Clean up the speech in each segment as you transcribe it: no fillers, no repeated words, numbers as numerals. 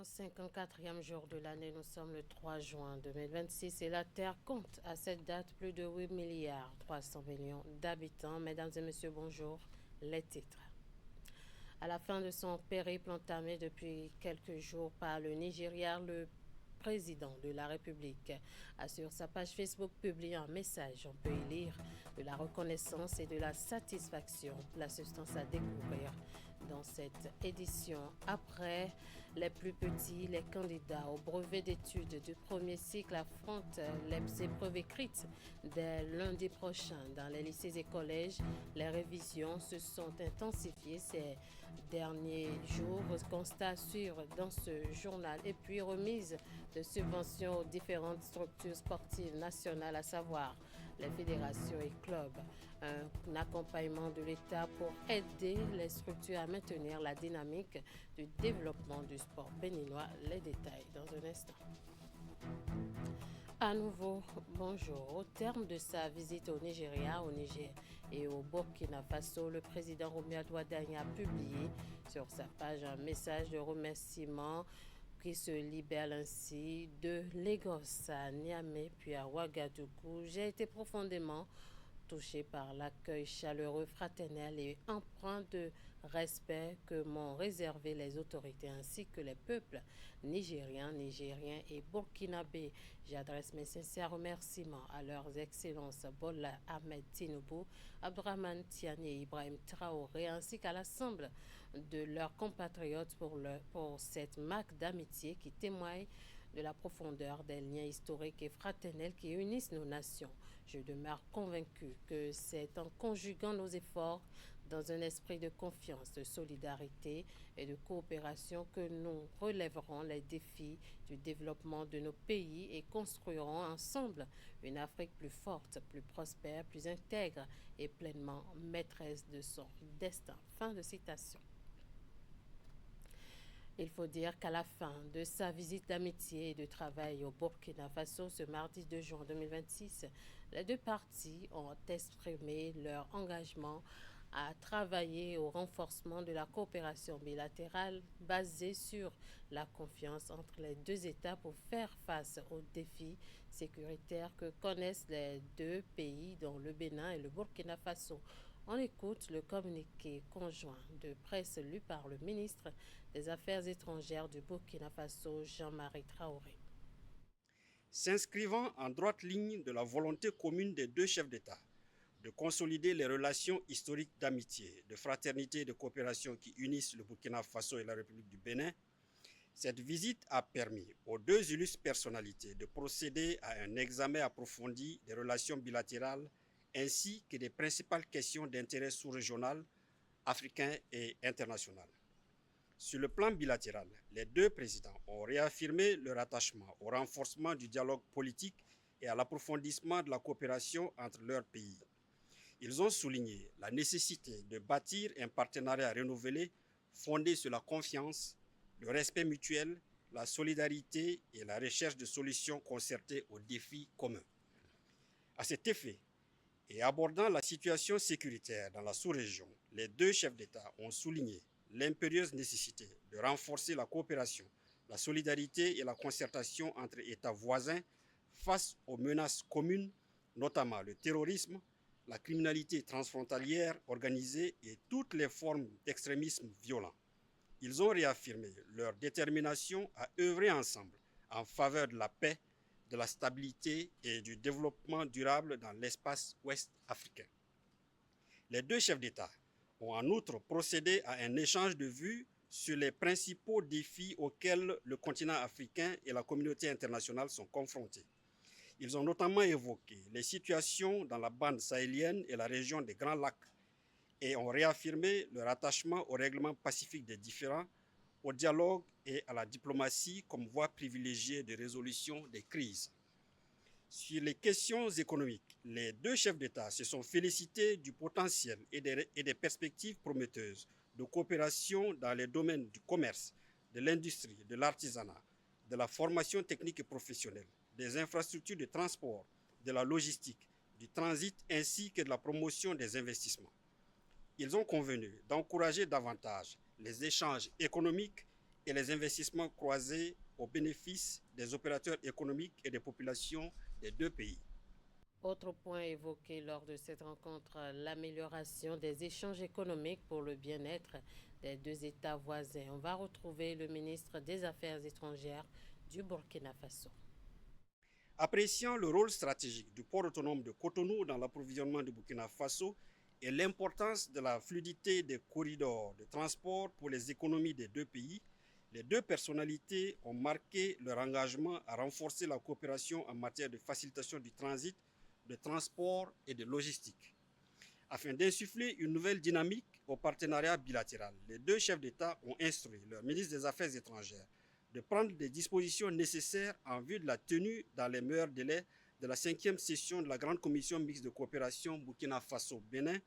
354e jour de l'année, nous sommes le 3 juin 2026 et la Terre compte à cette date plus de 8 milliards 300 millions d'habitants. Mesdames et messieurs, bonjour, les titres. À la fin de son périple entamé depuis quelques jours par le Nigeria, le président de la République a sur sa page Facebook publié un message. On peut y lire de la reconnaissance et de la satisfaction, la substance à découvrir dans cette édition. Après les plus petits, les candidats au brevet d'études du premier cycle affrontent les épreuves écrites dès lundi prochain. Dans les lycées et collèges, les révisions se sont intensifiées ces derniers jours. Constat à suivre dans ce journal et puis remise de subventions aux différentes structures sportives nationales, à savoir les fédérations et clubs. Un accompagnement de l'État pour aider les structures à maintenir la dynamique du développement du sport béninois. Les détails dans un instant. À nouveau, bonjour. Au terme de sa visite au Nigeria, au Niger et au Burkina Faso, le président Romuald Wadani a publié sur sa page un message de remerciement qui se libère ainsi de Lagos à Niamey puis à Ouagadougou. J'ai été profondément touché par l'accueil chaleureux, fraternel et empreint de respect que m'ont réservé les autorités ainsi que les peuples nigériens et burkinabés. J'adresse mes sincères remerciements à leurs excellences Bola Ahmed Tinubu, Abdourahmane Tiani et Ibrahim Traoré ainsi qu'à l'ensemble de leurs compatriotes pour cette marque d'amitié qui témoigne de la profondeur des liens historiques et fraternels qui unissent nos nations. Je demeure convaincu que c'est en conjuguant nos efforts dans un esprit de confiance, de solidarité et de coopération que nous relèverons les défis du développement de nos pays et construirons ensemble une Afrique plus forte, plus prospère, plus intègre et pleinement maîtresse de son destin. Fin de citation. Il faut dire qu'à la fin de sa visite d'amitié et de travail au Burkina Faso ce mardi 2 juin 2026, les deux parties ont exprimé leur engagement à travailler au renforcement de la coopération bilatérale basée sur la confiance entre les deux États pour faire face aux défis sécuritaires que connaissent les deux pays, dont le Bénin et le Burkina Faso. On écoute le communiqué conjoint de presse lu par le ministre des Affaires étrangères du Burkina Faso, Jean-Marie Traoré. S'inscrivant en droite ligne de la volonté commune des deux chefs d'État de consolider les relations historiques d'amitié, de fraternité et de coopération qui unissent le Burkina Faso et la République du Bénin, cette visite a permis aux deux illustres personnalités de procéder à un examen approfondi des relations bilatérales ainsi que des principales questions d'intérêt sous-régional, africain et international. Sur le plan bilatéral, les deux présidents ont réaffirmé leur attachement au renforcement du dialogue politique et à l'approfondissement de la coopération entre leurs pays. Ils ont souligné la nécessité de bâtir un partenariat renouvelé fondé sur la confiance, le respect mutuel, la solidarité et la recherche de solutions concertées aux défis communs. À cet effet, et abordant la situation sécuritaire dans la sous-région, les deux chefs d'État ont souligné l'impérieuse nécessité de renforcer la coopération, la solidarité et la concertation entre États voisins face aux menaces communes, notamment le terrorisme, la criminalité transfrontalière organisée et toutes les formes d'extrémisme violent. Ils ont réaffirmé leur détermination à œuvrer ensemble en faveur de la paix, de la stabilité et du développement durable dans l'espace ouest africain. Les deux chefs d'État ont en outre procédé à un échange de vues sur les principaux défis auxquels le continent africain et la communauté internationale sont confrontés. Ils ont notamment évoqué les situations dans la bande sahélienne et la région des Grands Lacs et ont réaffirmé leur attachement au règlement pacifique des différends, au dialogue et à la diplomatie comme voie privilégiée de résolution des crises. Sur les questions économiques, les deux chefs d'État se sont félicités du potentiel et des perspectives prometteuses de coopération dans les domaines du commerce, de l'industrie, de l'artisanat, de la formation technique et professionnelle, des infrastructures de transport, de la logistique, du transit ainsi que de la promotion des investissements. Ils ont convenu d'encourager davantage les échanges économiques et les investissements croisés au bénéfice des opérateurs économiques et des populations des deux pays. Autre point évoqué lors de cette rencontre, l'amélioration des échanges économiques pour le bien-être des deux États voisins. On va retrouver le ministre des Affaires étrangères du Burkina Faso. Appréciant le rôle stratégique du port autonome de Cotonou dans l'approvisionnement du Burkina Faso et l'importance de la fluidité des corridors de transport pour les économies des deux pays, les deux personnalités ont marqué leur engagement à renforcer la coopération en matière de facilitation du transit, de transport et de logistique. Afin d'insuffler une nouvelle dynamique au partenariat bilatéral, les deux chefs d'État ont instruit leur ministre des Affaires étrangères de prendre des dispositions nécessaires en vue de la tenue dans les meilleurs délais de la 5e session de la Grande Commission mixte de coopération Burkina Faso-Bénin.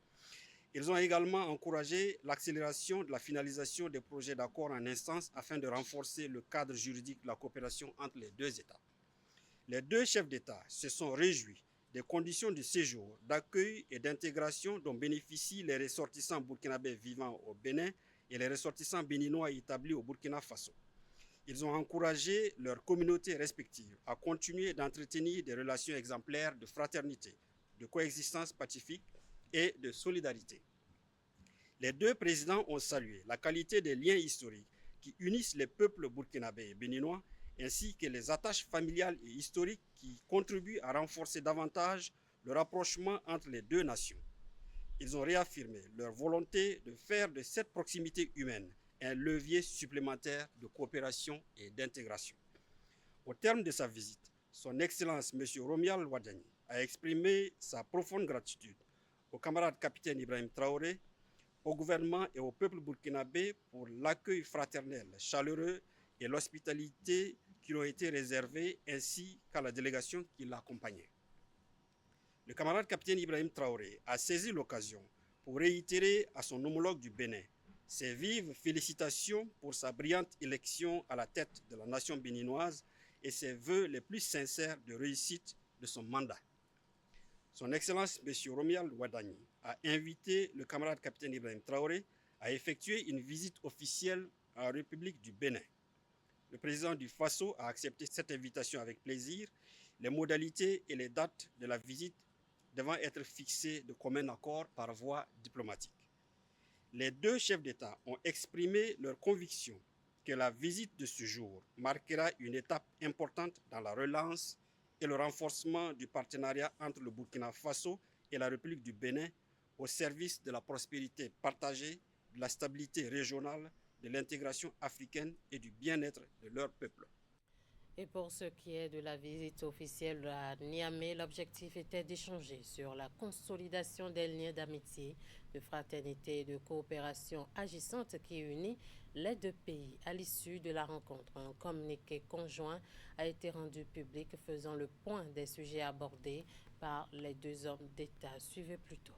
Ils ont également encouragé l'accélération de la finalisation des projets d'accord en instance afin de renforcer le cadre juridique de la coopération entre les deux États. Les deux chefs d'État se sont réjouis des conditions de séjour, d'accueil et d'intégration dont bénéficient les ressortissants burkinabés vivant au Bénin et les ressortissants béninois établis au Burkina Faso. Ils ont encouragé leurs communautés respectives à continuer d'entretenir des relations exemplaires de fraternité, de coexistence pacifique et de solidarité. Les deux présidents ont salué la qualité des liens historiques qui unissent les peuples burkinabés et béninois, ainsi que les attaches familiales et historiques qui contribuent à renforcer davantage le rapprochement entre les deux nations. Ils ont réaffirmé leur volonté de faire de cette proximité humaine un levier supplémentaire de coopération et d'intégration. Au terme de sa visite, son Excellence M. Romuald Wadagni a exprimé sa profonde gratitude au camarade capitaine Ibrahim Traoré, au gouvernement et au peuple burkinabé pour l'accueil fraternel, chaleureux et l'hospitalité qui lui ont été réservés, ainsi qu'à la délégation qui l'accompagnait. Le camarade capitaine Ibrahim Traoré a saisi l'occasion pour réitérer à son homologue du Bénin ses vives félicitations pour sa brillante élection à la tête de la nation béninoise et ses vœux les plus sincères de réussite de son mandat. Son Excellence M. Romuald Wadagni a invité le camarade capitaine Ibrahim Traoré à effectuer une visite officielle à la République du Bénin. Le président du Faso a accepté cette invitation avec plaisir, les modalités et les dates de la visite devant être fixées de commun accord par voie diplomatique. Les deux chefs d'État ont exprimé leur conviction que la visite de ce jour marquera une étape importante dans la relance et le renforcement du partenariat entre le Burkina Faso et la République du Bénin au service de la prospérité partagée, de la stabilité régionale, de l'intégration africaine et du bien-être de leur peuple. Et pour ce qui est de la visite officielle à Niamey, l'objectif était d'échanger sur la consolidation des liens d'amitié, de fraternité et de coopération agissante qui unit les deux pays. À l'issue de la rencontre, un communiqué conjoint a été rendu public faisant le point des sujets abordés par les deux hommes d'État. Suivez plutôt.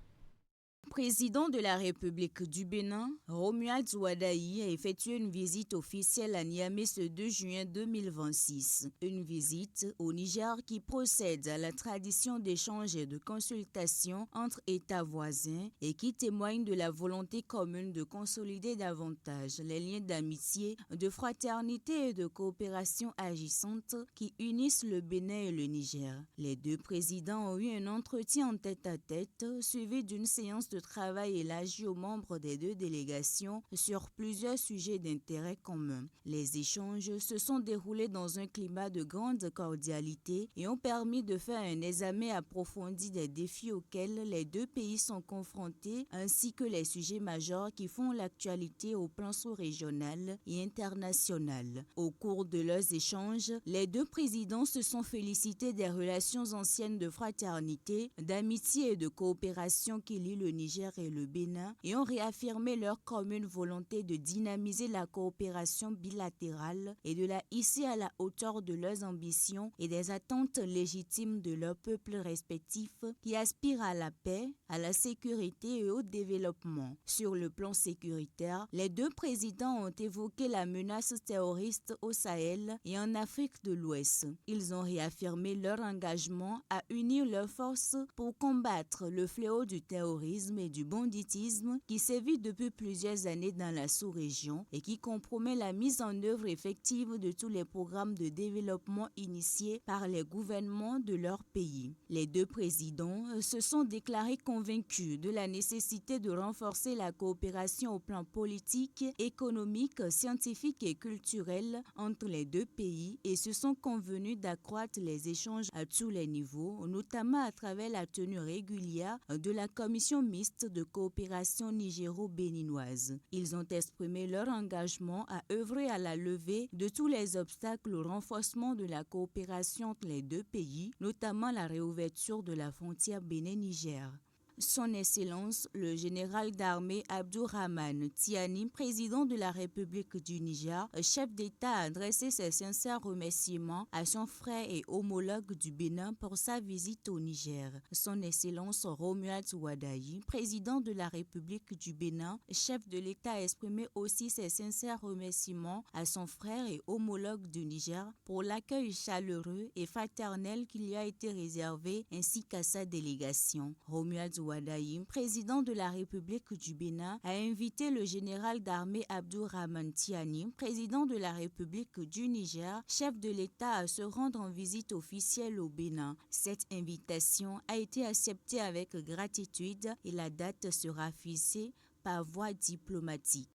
Président de la République du Bénin, Romuald Wadagni a effectué une visite officielle à Niamey ce 2 juin 2026. Une visite au Niger qui procède à la tradition d'échange et de consultation entre États voisins et qui témoigne de la volonté commune de consolider davantage les liens d'amitié, de fraternité et de coopération agissante qui unissent le Bénin et le Niger. Les deux présidents ont eu un entretien en tête-à-tête suivi d'une séance de travail élargi aux membres des deux délégations sur plusieurs sujets d'intérêt commun. Les échanges se sont déroulés dans un climat de grande cordialité et ont permis de faire un examen approfondi des défis auxquels les deux pays sont confrontés ainsi que les sujets majeurs qui font l'actualité au plan sous-régional et international. Au cours de leurs échanges, les deux présidents se sont félicités des relations anciennes de fraternité, d'amitié et de coopération qui lient le Niger et le Bénin et ont réaffirmé leur commune volonté de dynamiser la coopération bilatérale et de la hisser à la hauteur de leurs ambitions et des attentes légitimes de leurs peuples respectifs qui aspirent à la paix, à la sécurité et au développement. Sur le plan sécuritaire, les deux présidents ont évoqué la menace terroriste au Sahel et en Afrique de l'Ouest. Ils ont réaffirmé leur engagement à unir leurs forces pour combattre le fléau du terrorisme terrorisme et du banditisme qui sévit depuis plusieurs années dans la sous-région et qui compromet la mise en œuvre effective de tous les programmes de développement initiés par les gouvernements de leur pays. Les deux présidents se sont déclarés convaincus de la nécessité de renforcer la coopération au plan politique, économique, scientifique et culturel entre les deux pays et se sont convenus d'accroître les échanges à tous les niveaux, notamment à travers la tenue régulière de la commission mixte de coopération nigéro-béninoise. Ils ont exprimé leur engagement à œuvrer à la levée de tous les obstacles au renforcement de la coopération entre les deux pays, notamment la réouverture de la frontière Bénin-Niger. Son Excellence, le général d'armée Abdourahmane Tiani, président de la République du Niger, chef d'État, a adressé ses sincères remerciements à son frère et homologue du Bénin pour sa visite au Niger. Son Excellence Romuald Wadayi, président de la République du Bénin, chef de l'État, a exprimé aussi ses sincères remerciements à son frère et homologue du Niger pour l'accueil chaleureux et fraternel qui lui a été réservé ainsi qu'à sa délégation. Romuald Wadayi, président de la République du Bénin, a invité le général d'armée Abdourahmane Tiani, président de la République du Niger, chef de l'État, à se rendre en visite officielle au Bénin. Cette invitation a été acceptée avec gratitude et la date sera fixée par voie diplomatique.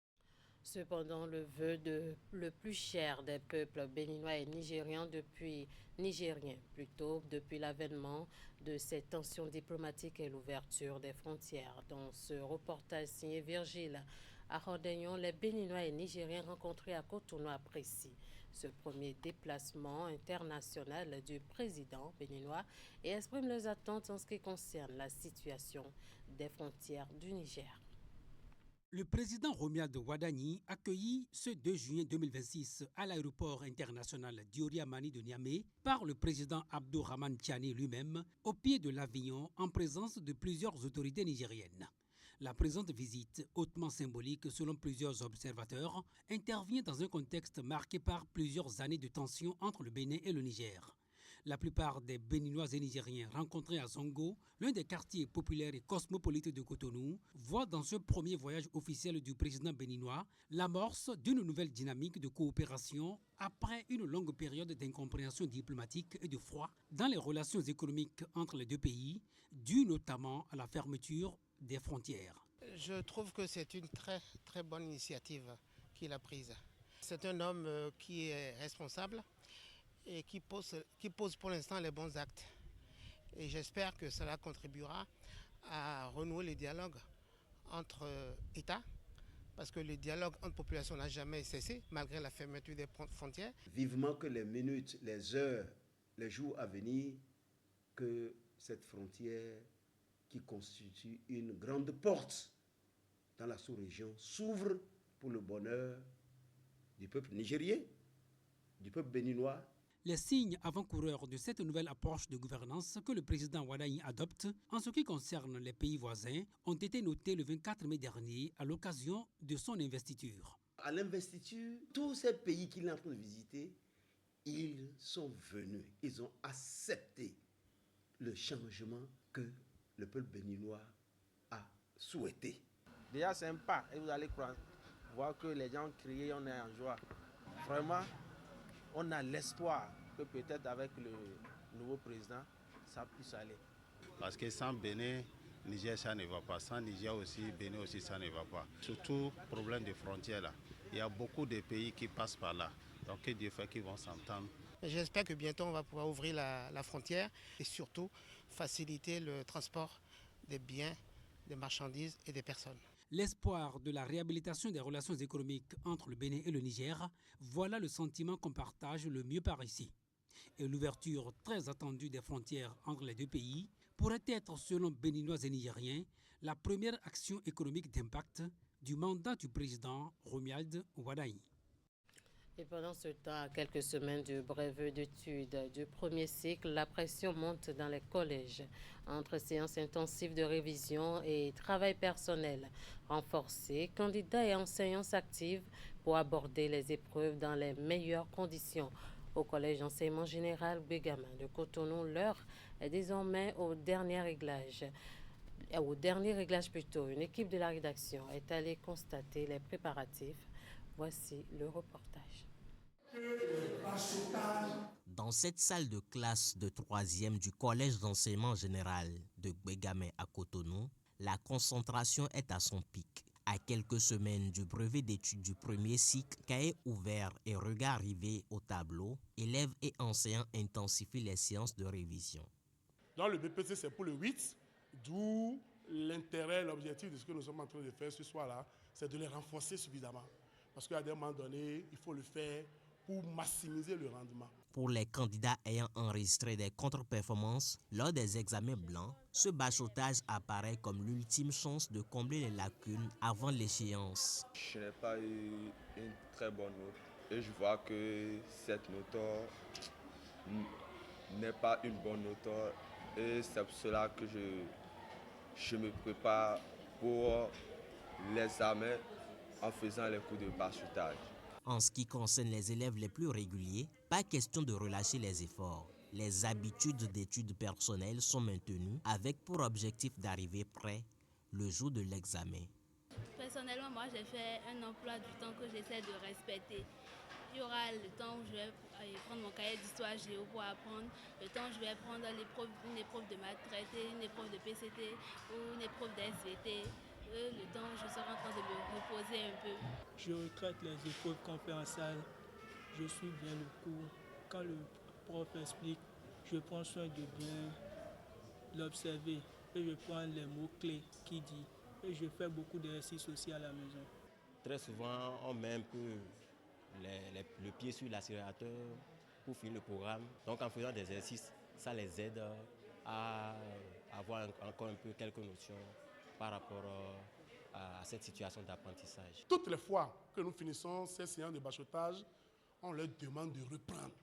Cependant, le vœu le plus cher des peuples béninois et nigériens depuis l'avènement de ces tensions diplomatiques et l'ouverture des frontières. Dans ce reportage signé Virgile Arodegnon, les Béninois et Nigériens rencontrés à Cotonou apprécient ce premier déplacement international du président béninois et expriment leurs attentes en ce qui concerne la situation des frontières du Niger. Le président Romuald Wadayi, accueilli ce 2 juin 2026 à l'aéroport international Diori Amani de Niamey par le président Abdourahmane Tiani lui-même, au pied de l'avion en présence de plusieurs autorités nigériennes. La présente visite, hautement symbolique selon plusieurs observateurs, intervient dans un contexte marqué par plusieurs années de tensions entre le Bénin et le Niger. La plupart des Béninois et Nigériens rencontrés à Zongo, l'un des quartiers populaires et cosmopolites de Cotonou, voient dans ce premier voyage officiel du président béninois l'amorce d'une nouvelle dynamique de coopération après une longue période d'incompréhension diplomatique et de froid dans les relations économiques entre les deux pays, due notamment à la fermeture des frontières. Je trouve que c'est une très bonne initiative qu'il a prise. C'est un homme qui est responsable et qui pose pour l'instant les bons actes. Et j'espère que cela contribuera à renouer le dialogue entre États, parce que le dialogue entre populations n'a jamais cessé, malgré la fermeture des frontières. Vivement que les minutes, les heures, les jours à venir, que cette frontière qui constitue une grande porte dans la sous-région s'ouvre pour le bonheur du peuple nigérien, du peuple béninois. Les signes avant-coureurs de cette nouvelle approche de gouvernance que le président Wadayi adopte en ce qui concerne les pays voisins ont été notés le 24 mai dernier à l'occasion de son investiture. À l'investiture, tous ces pays qu'il est en train de visiter, ils sont venus, ils ont accepté le changement que le peuple béninois a souhaité. Déjà c'est un pas et vous allez voir que les gens crient, on est en joie. Vraiment, on a l'espoir que peut-être avec le nouveau président, ça puisse aller. Parce que sans Bénin, Niger, ça ne va pas. Sans Niger aussi, Bénin aussi, ça ne va pas. Surtout, problème de frontières là. Il y a beaucoup de pays qui passent par là. Donc, que Dieu fait qu'ils vont s'entendre. J'espère que bientôt, on va pouvoir ouvrir la frontière et surtout faciliter le transport des biens, des marchandises et des personnes. L'espoir de la réhabilitation des relations économiques entre le Bénin et le Niger, voilà le sentiment qu'on partage le mieux par ici. Et l'ouverture très attendue des frontières entre les deux pays pourrait être, selon Béninois et Nigériens, la première action économique d'impact du mandat du président Romuald Wadayi. Et pendant ce temps, à quelques semaines du brevet d'études du premier cycle, la pression monte dans les collèges. Entre séances intensives de révision et travail personnel renforcé, candidats et enseignants s'activent pour aborder les épreuves dans les meilleures conditions. Au collège d'enseignement général Bégamin de Cotonou, l'heure est désormais au dernier réglage. Et au dernier réglage plutôt, une équipe de la rédaction est allée constater les préparatifs. Voici le reportage. Dans cette salle de classe de 3e du Collège d'enseignement général de Gbégamé à Cotonou, la concentration est à son pic. À quelques semaines du brevet d'études du premier cycle, cahier ouvert et regard rivé au tableau, élèves et enseignants intensifient les séances de révision. Dans le BPC, c'est pour le 8, d'où l'intérêt, l'objectif de ce que nous sommes en train de faire ce soir-là, c'est de les renforcer suffisamment. Parce qu'à un moment donné, il faut le faire pour maximiser le rendement. Pour les candidats ayant enregistré des contre-performances lors des examens blancs, ce bachotage apparaît comme l'ultime chance de combler les lacunes avant l'échéance. Je n'ai pas eu une très bonne note et je vois que cette note n'est pas une bonne note et c'est pour cela que je me prépare pour l'examen en faisant les coups de bachotage. En ce qui concerne les élèves les plus réguliers, pas question de relâcher les efforts. Les habitudes d'études personnelles sont maintenues avec pour objectif d'arriver prêt le jour de l'examen. Personnellement, moi j'ai fait un emploi du temps que j'essaie de respecter. Il y aura le temps où je vais prendre mon cahier d'histoire géo pour apprendre, le temps où je vais prendre une épreuve de maths traitée, une épreuve de PCT ou une épreuve d'SVT. Le temps où je serai en train de me reposer un peu. Je retraite les épreuves qu'on fait en salle, je suis bien le cours. Quand le prof explique, je prends soin de bien l'observer et je prends les mots-clés qu'il dit. Et je fais beaucoup d'exercices aussi à la maison. Très souvent, on met un peu le pied sur l'accélérateur pour finir le programme. Donc en faisant des exercices, ça les aide à avoir encore un peu quelques notions par rapport à cette situation d'apprentissage. Toutes les fois que nous finissons ces séances de bachotage, on leur demande de reprendre.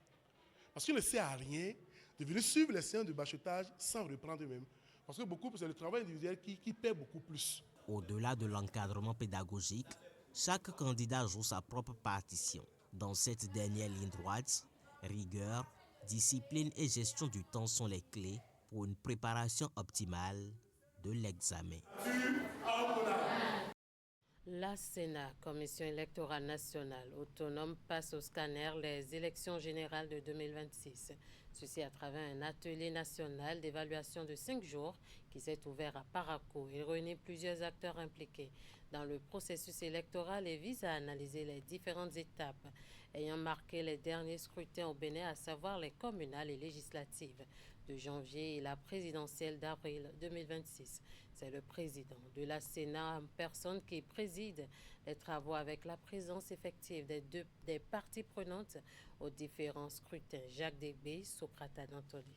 Parce qu'il ne sert à rien de venir suivre les séances de bachotage sans reprendre eux-mêmes. Parce que c'est le travail individuel qui paie beaucoup plus. Au-delà de l'encadrement pédagogique, chaque candidat joue sa propre partition. Dans cette dernière ligne droite, rigueur, discipline et gestion du temps sont les clés pour une préparation optimale de l'examen. La Sénat, Commission électorale nationale autonome, passe au scanner les élections générales de 2026. Ceci à travers un atelier national d'évaluation de 5 jours qui s'est ouvert à Parakou. Il réunit plusieurs acteurs impliqués dans le processus électoral et vise à analyser les différentes étapes ayant marqué les derniers scrutins au Bénin, à savoir les communales et législatives de janvier et la présidentielle d'avril 2026. C'est le président de la Sénat en personne qui préside les travaux avec la présence effective des parties prenantes aux différents scrutins. Jacques Débé, Socrate Anatolie.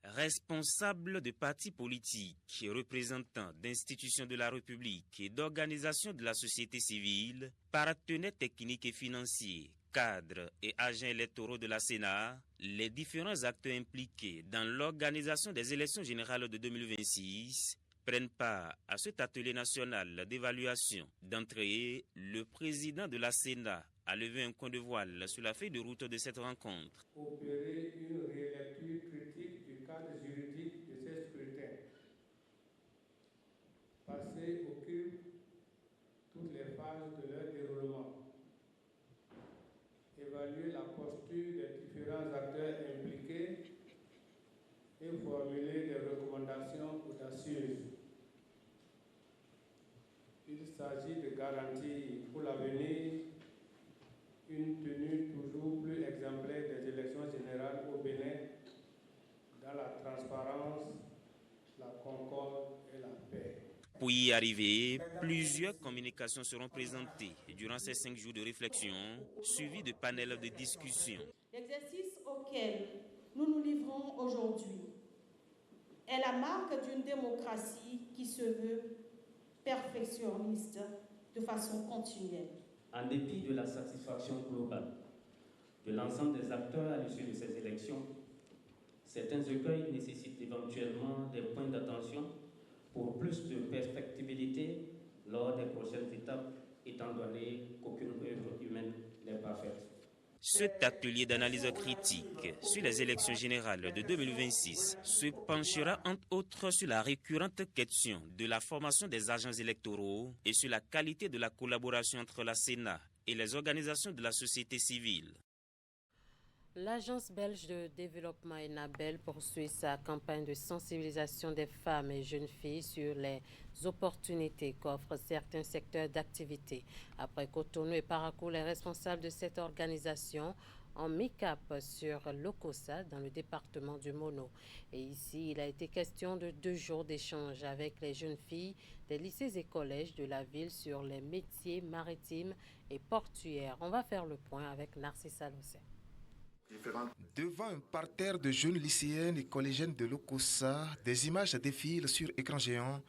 Responsables de partis politiques, représentants d'institutions de la République et d'organisations de la société civile, partenaires techniques et financiers, cadres et agents électoraux de la Sénat, les différents acteurs impliqués dans l'organisation des élections générales de 2026 prennent part à cet atelier national d'évaluation. D'entrée, le président de la Sénat a levé un coin de voile sur la feuille de route de cette rencontre. Opérer une relecture critique du cadre juridique de ces scrutins. Passer au crible toutes les phases de leur déroulement. Évaluer la posture des différents acteurs impliqués et formuler des recommandations audacieuses. Il s'agit de garantir pour l'avenir une tenue toujours plus exemplaire des élections générales au Bénin dans la transparence, la concorde et la paix. Pour y arriver, plusieurs communications seront présentées durant ces 5 jours de réflexion, suivis de panels de discussion. L'exercice auquel nous nous livrons aujourd'hui est la marque d'une démocratie qui se veut perfectionniste de façon continuelle. En dépit de la satisfaction globale de l'ensemble des acteurs à l'issue de ces élections, certains écueils nécessitent éventuellement des points d'attention pour plus de perfectibilité lors des prochaines étapes, étant donné qu'aucune œuvre humaine n'est parfaite. Cet atelier d'analyse critique sur les élections générales de 2026 se penchera entre autres sur la récurrente question de la formation des agents électoraux et sur la qualité de la collaboration entre la Sénat et les organisations de la société civile. L'Agence belge de développement ENABEL poursuit sa campagne de sensibilisation des femmes et jeunes filles sur les opportunités qu'offrent certains secteurs d'activité. Après Cotonou et Parakou, les responsables de cette organisation ont mis cap sur l'Okossa dans le département du Mono. Et ici, il a été question de 2 jours d'échange avec les jeunes filles des lycées et collèges de la ville sur les métiers maritimes et portuaires. On va faire le point avec Narcissa Lossé. Devant un parterre de jeunes lycéennes et collégiennes de l'Okossa, des images défilent sur écran géant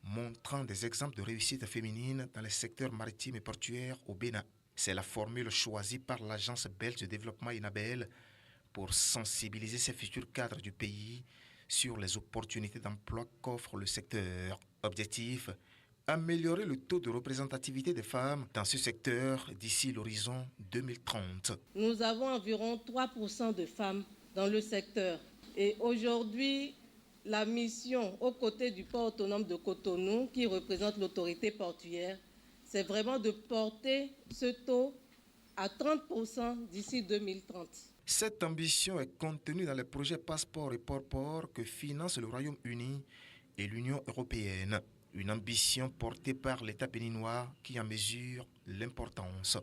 montrant des exemples de réussite féminine dans les secteurs maritimes et portuaires au Bénin. C'est la formule choisie par l'Agence belge de développement ENABEL pour sensibiliser ces futurs cadres du pays sur les opportunités d'emploi qu'offre le secteur. Objectif: améliorer le taux de représentativité des femmes dans ce secteur d'ici l'horizon 2030. Nous avons environ 3% de femmes dans le secteur. Et aujourd'hui, la mission aux côtés du port autonome de Cotonou, qui représente l'autorité portuaire, c'est vraiment de porter ce taux à 30% d'ici 2030. Cette ambition est contenue dans les projets Passeport et Port-Port que finance le Royaume-Uni et l'Union européenne. Une ambition portée par l'État béninois qui en mesure l'importance.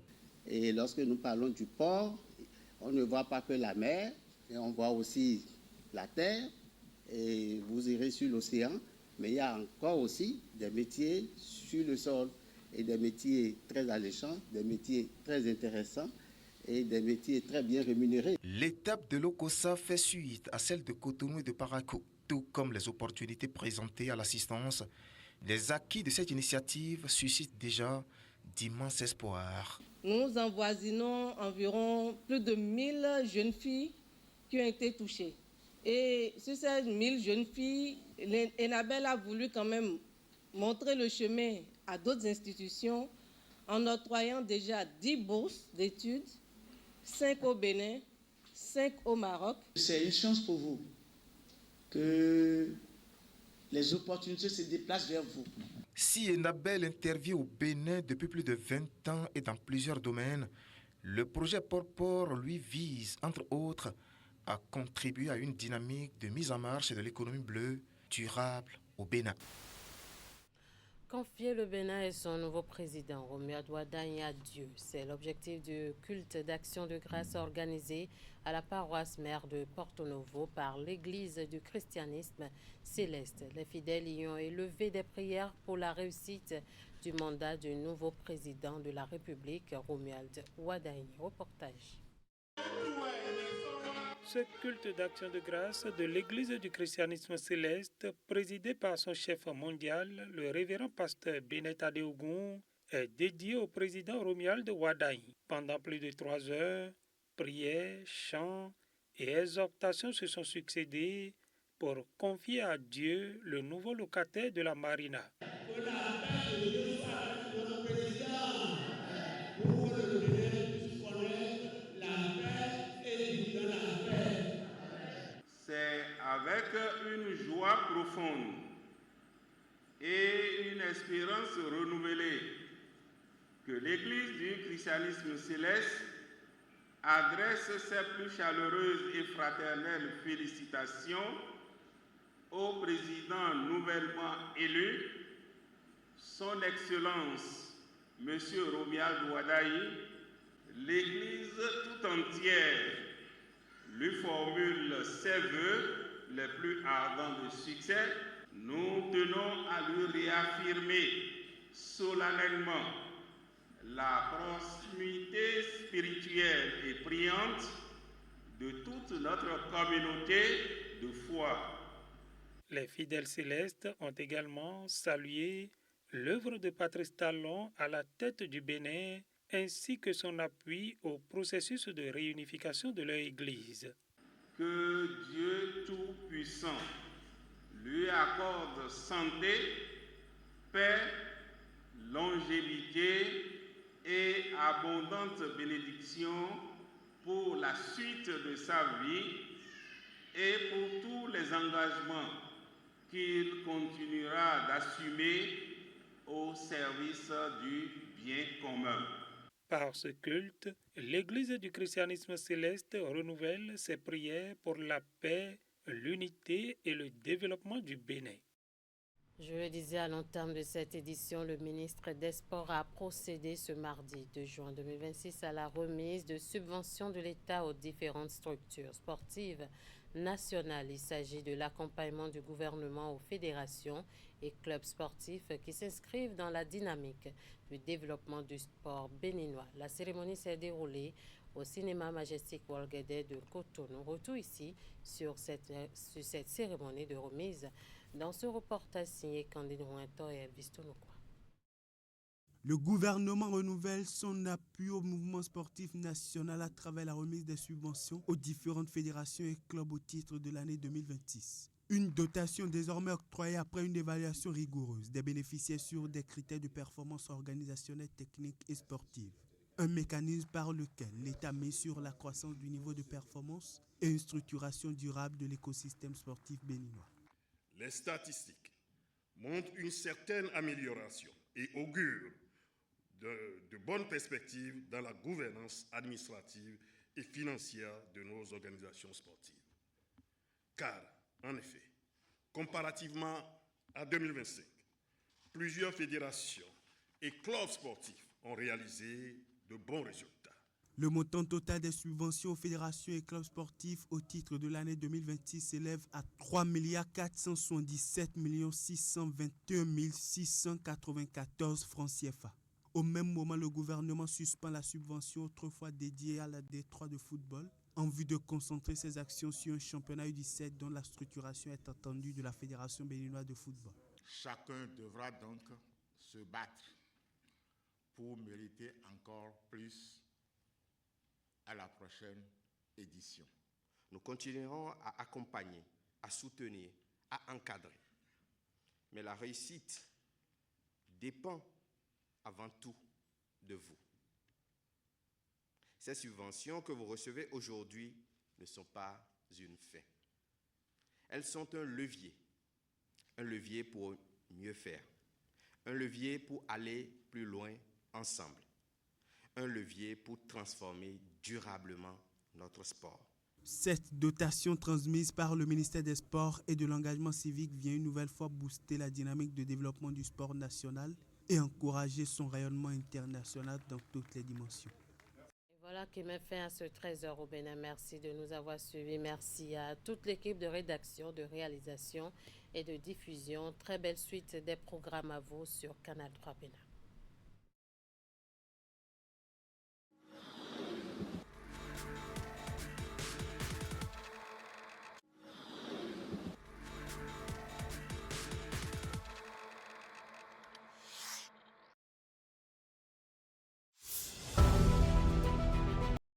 Et lorsque nous parlons du port, on ne voit pas que la mer, et on voit aussi la terre, et vous irez sur l'océan, mais il y a encore aussi des métiers sur le sol, et des métiers très alléchants, des métiers très intéressants, et des métiers très bien rémunérés. L'étape de l'Okossa fait suite à celle de Cotonou et de Parakou, tout comme les opportunités présentées à l'assistance. Les acquis de cette initiative suscitent déjà d'immenses espoirs. Nous envoisinons environ plus de 1000 jeunes filles qui ont été touchées. Et sur ces 1000 jeunes filles, ENABEL a voulu quand même montrer le chemin à d'autres institutions en octroyant déjà 10 bourses d'études, 5 au Bénin, 5 au Maroc. C'est une chance pour vous que les opportunités se déplacent vers vous. Si ENABEL intervient au Bénin depuis plus de 20 ans et dans plusieurs domaines, le projet Port-Port, lui, vise, entre autres, à contribuer à une dynamique de mise en marche de l'économie bleue durable au Bénin. Confier le Bénin et son nouveau président, Romuald Wadagne, à Dieu. C'est l'objectif du culte d'action de grâce organisé à la paroisse mère de Porto Novo par l'Église du christianisme céleste. Les fidèles y ont élevé des prières pour la réussite du mandat du nouveau président de la République, Romuald Wadagne. Reportage. Ce culte d'action de grâce de l'Église du christianisme céleste, présidé par son chef mondial, le révérend pasteur Benet Adeogun, est dédié au président Romuald Wadagne. Pendant plus de 3 heures, prières, chants et exhortations se sont succédés pour confier à Dieu le nouveau locataire de la marina. Avec une joie profonde et une espérance renouvelée que l'Église du christianisme céleste adresse ses plus chaleureuses et fraternelles félicitations au président nouvellement élu, son Excellence M. Romuald Wadagne. L'Église tout entière lui formule ses vœux les plus ardents de succès. Nous tenons à lui réaffirmer solennellement la proximité spirituelle et priante de toute notre communauté de foi. Les fidèles célestes ont également salué l'œuvre de Patrice Talon à la tête du Bénin ainsi que son appui au processus de réunification de leur Église. Que Dieu Tout-Puissant lui accorde santé, paix, longévité et abondante bénédiction pour la suite de sa vie et pour tous les engagements qu'il continuera d'assumer au service du bien commun. Par ce culte, l'Église du christianisme céleste renouvelle ses prières pour la paix, l'unité et le développement du Bénin. Je le disais à l'entame de cette édition, le ministre des Sports a procédé ce mardi 2 juin 2026 à la remise de subventions de l'État aux différentes structures sportives nationales. Il s'agit de l'accompagnement du gouvernement aux fédérations et clubs sportifs qui s'inscrivent dans la dynamique du développement du sport béninois. La cérémonie s'est déroulée au cinéma Majestic Walgede de Cotonou. Retour ici sur cette cérémonie de remise dans ce reportage signé Candide Rouinto et Elvis Tonokwa. Le gouvernement renouvelle son appui au mouvement sportif national à travers la remise des subventions aux différentes fédérations et clubs au titre de l'année 2026. Une dotation désormais octroyée après une évaluation rigoureuse des bénéficiaires sur des critères de performance organisationnelle, technique et sportive. Un mécanisme par lequel l'État met sur la croissance du niveau de performance et une structuration durable de l'écosystème sportif béninois. Les statistiques montrent une certaine amélioration et augurent de bonnes perspectives dans la gouvernance administrative et financière de nos organisations sportives. Car, en effet, comparativement à 2025, plusieurs fédérations et clubs sportifs ont réalisé de bons résultats. Le montant total des subventions aux fédérations et clubs sportifs au titre de l'année 2026 s'élève à 3 477 621 694 francs CFA. Au même moment, le gouvernement suspend la subvention autrefois dédiée à la D3 de football en vue de concentrer ses actions sur un championnat U17 dont la structuration est attendue de la Fédération béninoise de football. Chacun devra donc se battre pour mériter encore plus à la prochaine édition. Nous continuerons à accompagner, à soutenir, à encadrer. Mais la réussite dépend avant tout de vous. Ces subventions que vous recevez aujourd'hui ne sont pas une fin. Elles sont un levier pour mieux faire, un levier pour aller plus loin ensemble, un levier pour transformer durablement notre sport. Cette dotation transmise par le ministère des Sports et de l'Engagement civique vient une nouvelle fois booster la dynamique de développement du sport national et encourager son rayonnement international dans toutes les dimensions. Et voilà qui met fin à ce 13h au Bénin. Merci de nous avoir suivis. Merci à toute l'équipe de rédaction, de réalisation et de diffusion. Très belle suite des programmes à vous sur Canal 3 Bénin.